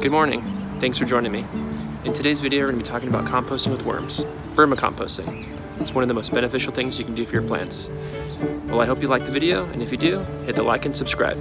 Good morning. Thanks for joining me. In today's video, we're going to be talking about composting with worms, vermicomposting. It's one of the most beneficial things you can do for your plants. Well, I hope you like the video, and if you do, hit the like and subscribe.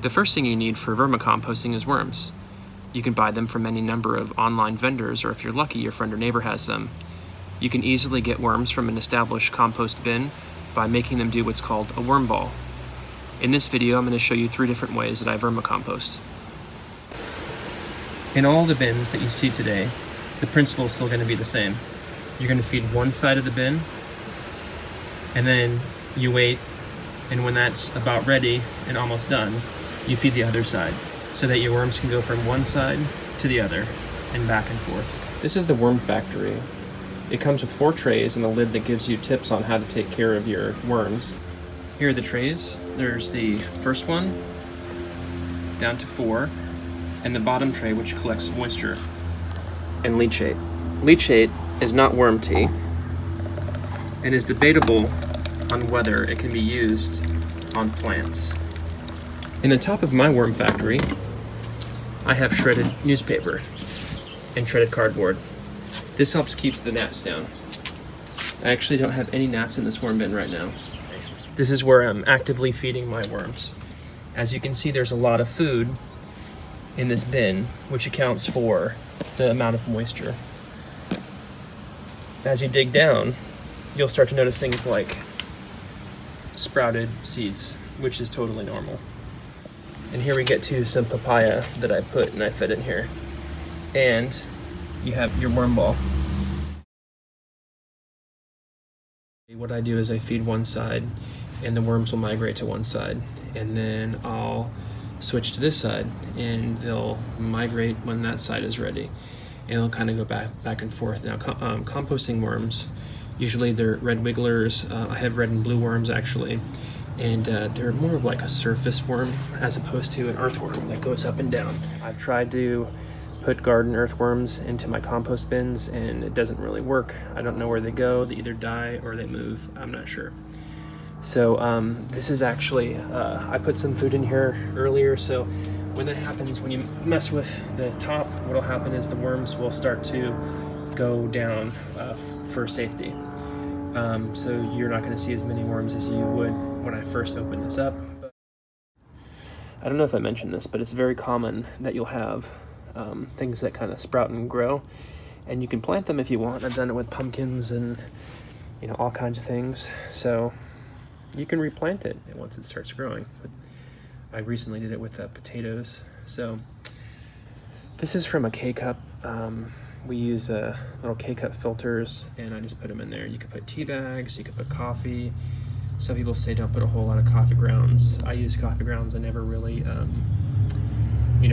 The first thing you need for vermicomposting is worms. You can buy them from any number of online vendors, or if you're lucky, your friend or neighbor has them. You can easily get worms from an established compost bin by making them do what's called a worm ball. In this video, I'm going to show you 3 different ways that I vermicompost. In all the bins that you see today, the principle is still going to be the same. You're going to feed one side of the bin, and then you wait, and when that's about ready and almost done, you feed the other side, so that your worms can go from one side to the other and back and forth. This is the worm factory. It comes with 4 trays and a lid that gives you tips on how to take care of your worms. Here are the trays. There's the first one, down to 4, and the bottom tray, which collects moisture and leachate. Leachate is not worm tea and is debatable on whether it can be used on plants. In the top of my worm factory, I have shredded newspaper and shredded cardboard. This helps keep the gnats down. I actually don't have any gnats in this worm bin right now. This is where I'm actively feeding my worms. As you can see, there's a lot of food in this bin, which accounts for the amount of moisture. As you dig down, you'll start to notice things like sprouted seeds, which is totally normal. And here we get to some papaya that I put and I fed in here. And you have your worm ball. What I do is I feed one side and the worms will migrate to one side, and then I'll switch to this side and they'll migrate when that side is ready, and they'll kind of go back and forth. Now composting worms, usually they're red wigglers. I have red and blue worms actually, and they're more of like a surface worm as opposed to an earthworm that goes up and down. I've tried to put garden earthworms into my compost bins and it doesn't really work. I don't know where they go. They either die or they move. I'm not sure. So this is actually, I put some food in here earlier, so when that happens, when you mess with the top, what'll happen is the worms will start to go down for safety. So you're not going to see as many worms as you would when I first opened this up. I don't know if I mentioned this, but it's very common that you'll have things that kind of sprout and grow, and you can plant them if you want. I've done it with pumpkins and all kinds of things. So you can replant it once it starts growing. But I recently did it with potatoes. So this is from a K-cup. We use little K-cup filters, and I just put them in there. You could put tea bags, you could put coffee. Some people say don't put a whole lot of coffee grounds. I use coffee grounds. I never really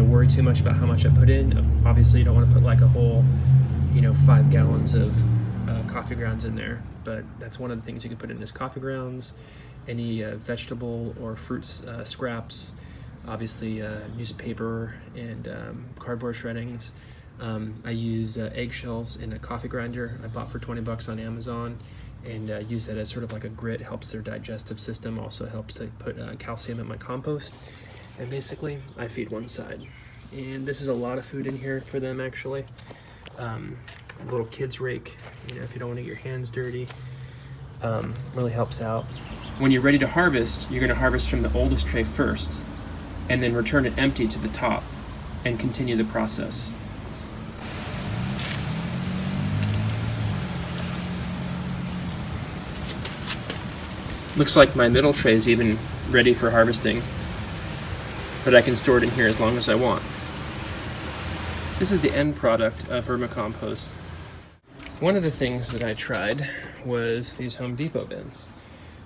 worry too much about how much I put in. Obviously you don't want to put like a whole 5 gallons of coffee grounds in there, but that's one of the things you can put in is coffee grounds, any vegetable or fruits scraps, obviously newspaper and cardboard shreddings. I use eggshells in a coffee grinder I bought for 20 bucks on Amazon, and use that as sort of like a grit. Helps their digestive system, also helps to put calcium in my compost. And basically I feed one side, and this is a lot of food in here for them actually. A little kid's rake, if you don't want to get your hands dirty, really helps out. When you're ready to harvest, you're going to harvest from the oldest tray first, and then return it empty to the top and continue the process. Looks like my middle tray is even ready for harvesting, but I can store it in here as long as I want. This is the end product of vermicompost. One of the things that I tried was these Home Depot bins,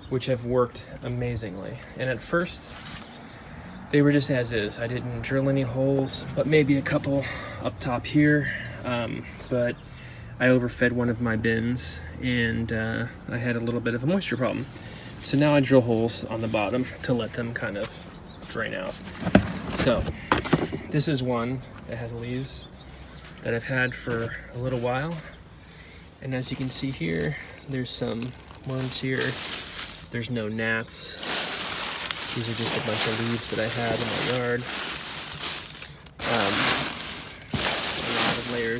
which have worked amazingly. And at first, they were just as is. I didn't drill any holes, but maybe a couple up top here. But I overfed one of my bins, and I had a little bit of a moisture problem. So now I drill holes on the bottom to let them kind of drain out. So this is one that has leaves that I've had for a little while, and as you can see here, there's some worms here. There's no gnats. These are just a bunch of leaves that I had in my yard.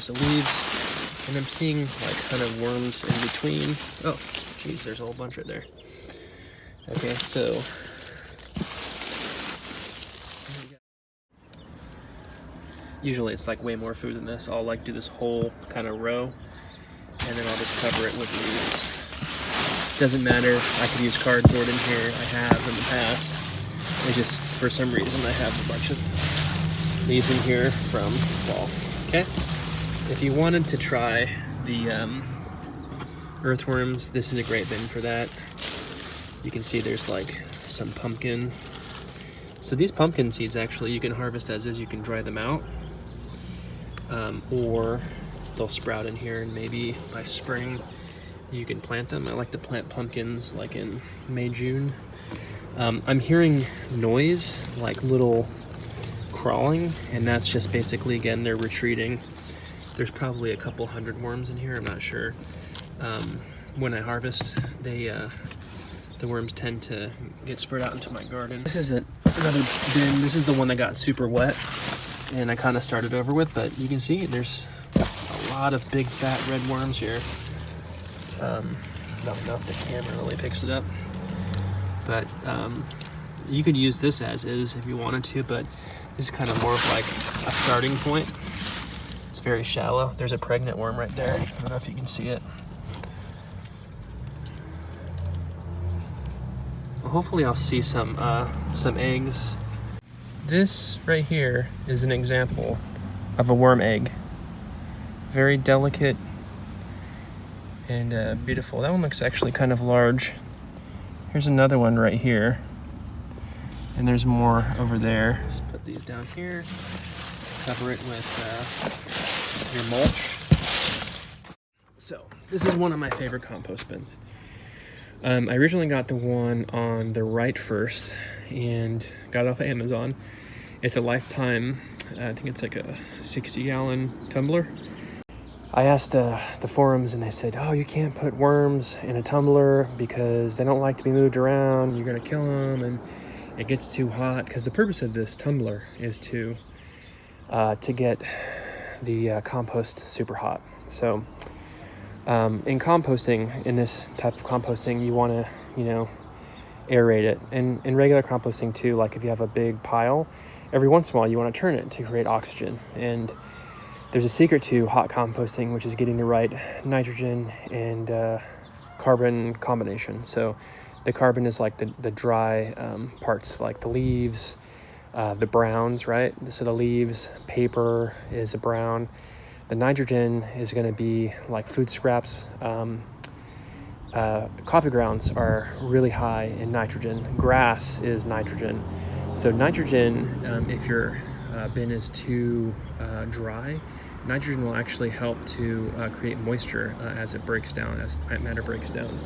there's the leaves, and I'm seeing like kind of worms in between. Oh, geez, there's a whole bunch right there. Okay, so usually it's like way more food than this. I'll like do this whole kind of row, and then I'll just cover it with leaves. Doesn't matter, I could use cardboard in here, I have in the past. I just, for some reason, I have a bunch of leaves in here from fall, okay? If you wanted to try the earthworms, this is a great bin for that. You can see there's like some pumpkin. So these pumpkin seeds, actually, you can harvest as is, you can dry them out. Or they'll sprout in here, and maybe by spring you can plant them. I like to plant pumpkins like in May, June. I'm hearing noise, like little crawling, and that's just basically, again, they're retreating. There's probably a couple hundred worms in here, I'm not sure. When I harvest, the worms tend to get spread out into my garden. This is another bin. This is the one that got super wet and I kind of started over with, but you can see there's a lot of big fat red worms here. I don't know if the camera really picks it up, but you could use this as is if you wanted to, but this is kind of more of like a starting point. It's very shallow. There's a pregnant worm right there. I don't know if you can see it. Well, hopefully I'll see some eggs. This right here is an example of a worm egg. Very delicate and beautiful. That one looks actually kind of large. Here's another one right here. And there's more over there. Just put these down here. Cover it with your mulch. So this is one of my favorite compost bins. I originally got the one on the right first and got it off of Amazon. It's a lifetime, I think it's like a 60-gallon tumbler. I asked the forums and they said, oh, you can't put worms in a tumbler because they don't like to be moved around. You're gonna kill them and it gets too hot. Because the purpose of this tumbler is to get the compost super hot. So in composting, in this type of composting, you want to, aerate it. And in regular composting too, like if you have a big pile, every once in a while you want to turn it to create oxygen. And there's a secret to hot composting, which is getting the right nitrogen and carbon combination. So the carbon is like the dry parts, like the leaves, the browns, right? So the leaves, paper is a brown. The nitrogen is going to be like food scraps. Coffee grounds are really high in nitrogen. Grass is nitrogen. So nitrogen, if your bin is too dry, nitrogen will actually help to create moisture as it breaks down, as plant matter breaks down.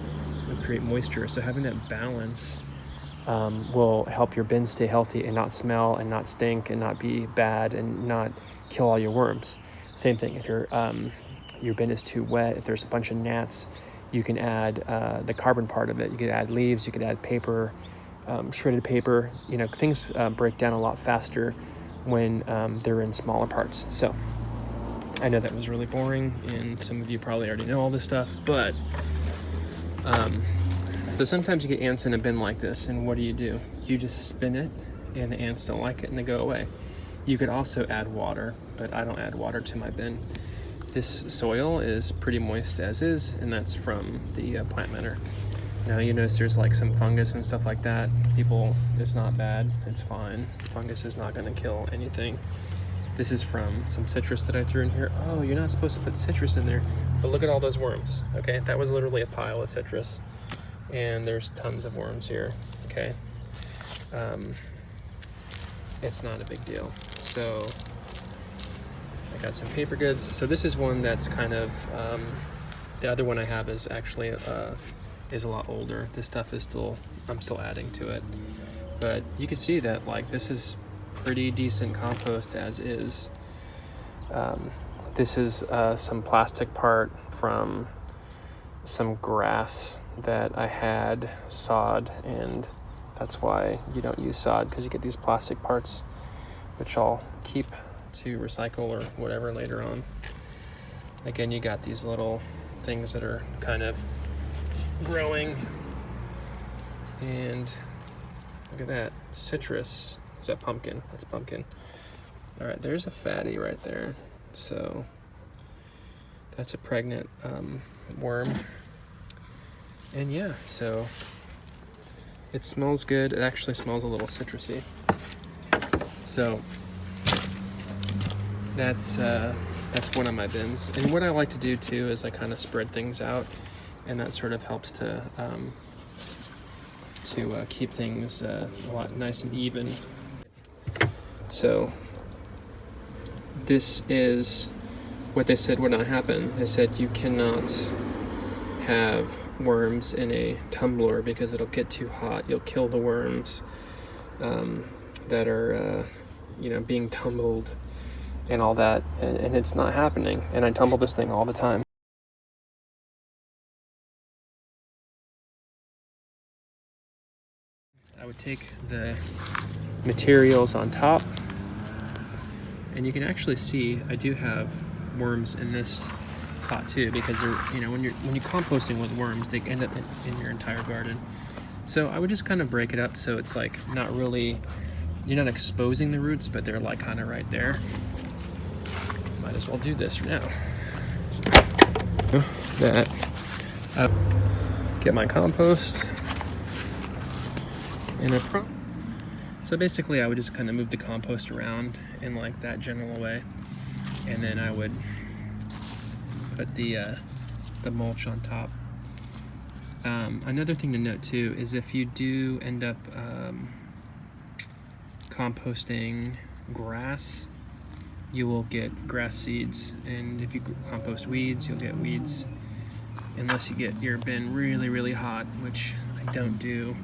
It'll create moisture. So having that balance will help your bin stay healthy and not smell and not stink and not be bad and not kill all your worms. Same thing, if your bin is too wet, if there's a bunch of gnats, you can add the carbon part of it. You could add leaves, you could add paper, shredded paper. Things break down a lot faster when they're in smaller parts. So I know that was really boring and some of you probably already know all this stuff, but so sometimes you get ants in a bin like this, and what do? You just spin it and the ants don't like it and they go away. You could also add water, but I don't add water to my bin. This soil is pretty moist as is, and that's from the plant matter. Now you notice there's like some fungus and stuff like that. It's not bad, it's fine. Fungus is not gonna kill anything. This is from some citrus that I threw in here. Oh, you're not supposed to put citrus in there, but look at all those worms, okay? That was literally a pile of citrus, and there's tons of worms here, okay? It's not a big deal. So I got some paper goods. So this is one that's kind of, the other one I have is actually is a lot older. This stuff is I'm still adding to it. But you can see that like this is pretty decent compost as is. This is some plastic part from some grass that I had sod, and that's why you don't use sod, because you get these plastic parts, which I'll keep to recycle or whatever later on. Again, you got these little things that are kind of growing. And look at that, citrus. Is that pumpkin? That's pumpkin. All right, there's a fatty right there. So that's a pregnant worm. And yeah, so it smells good. It actually smells a little citrusy. So that's one of my bins. And what I like to do too is I kind of spread things out, and that sort of helps to keep things a lot nice and even. So this is what they said would not happen. They said you cannot have worms in a tumbler because it'll get too hot. You'll kill the worms that are being tumbled and all that, and it's not happening. And I tumble this thing all the time. I would take the materials on top, and you can actually see I do have worms in this pot too, because they're, when you're composting with worms, they end up in your entire garden. So I would just kind of break it up so it's like not really, you're not exposing the roots, but they're like kind of right there. Might as well do this now. That. Get my compost. So basically I would just kind of move the compost around in like that general way, and then I would put the mulch on top. Another thing to note too is if you do end up composting grass, you will get grass seeds, and if you compost weeds, you'll get weeds, unless you get your bin really, really hot, which I don't do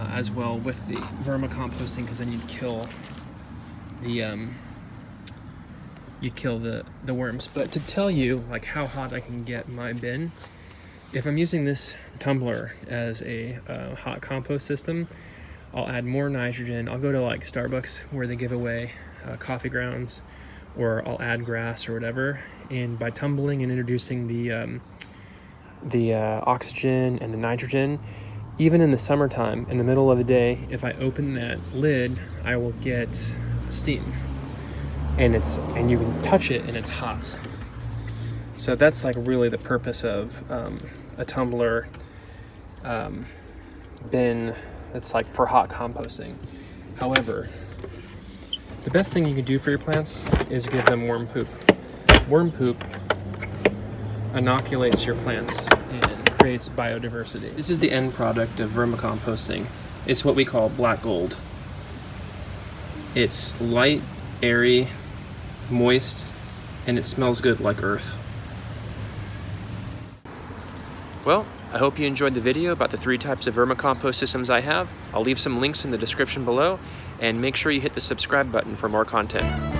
as well with the vermicomposting, because then you'd kill the worms. But to tell you like how hot I can get my bin, if I'm using this tumbler as a hot compost system, I'll add more nitrogen. I'll go to like Starbucks where they give away coffee grounds, or I'll add grass or whatever, and by tumbling and introducing the oxygen and the nitrogen, even in the summertime, in the middle of the day, if I open that lid, I will get steam, and you can touch it and it's hot. So that's like really the purpose of a tumbler bin that's like for hot composting. However, the best thing you can do for your plants is give them worm poop. Worm poop inoculates your plants and creates biodiversity. This is the end product of vermicomposting. It's what we call black gold. It's light, airy, moist, and it smells good like earth. Well, I hope you enjoyed the video about the 3 types of vermicompost systems I have. I'll leave some links in the description below, and make sure you hit the subscribe button for more content.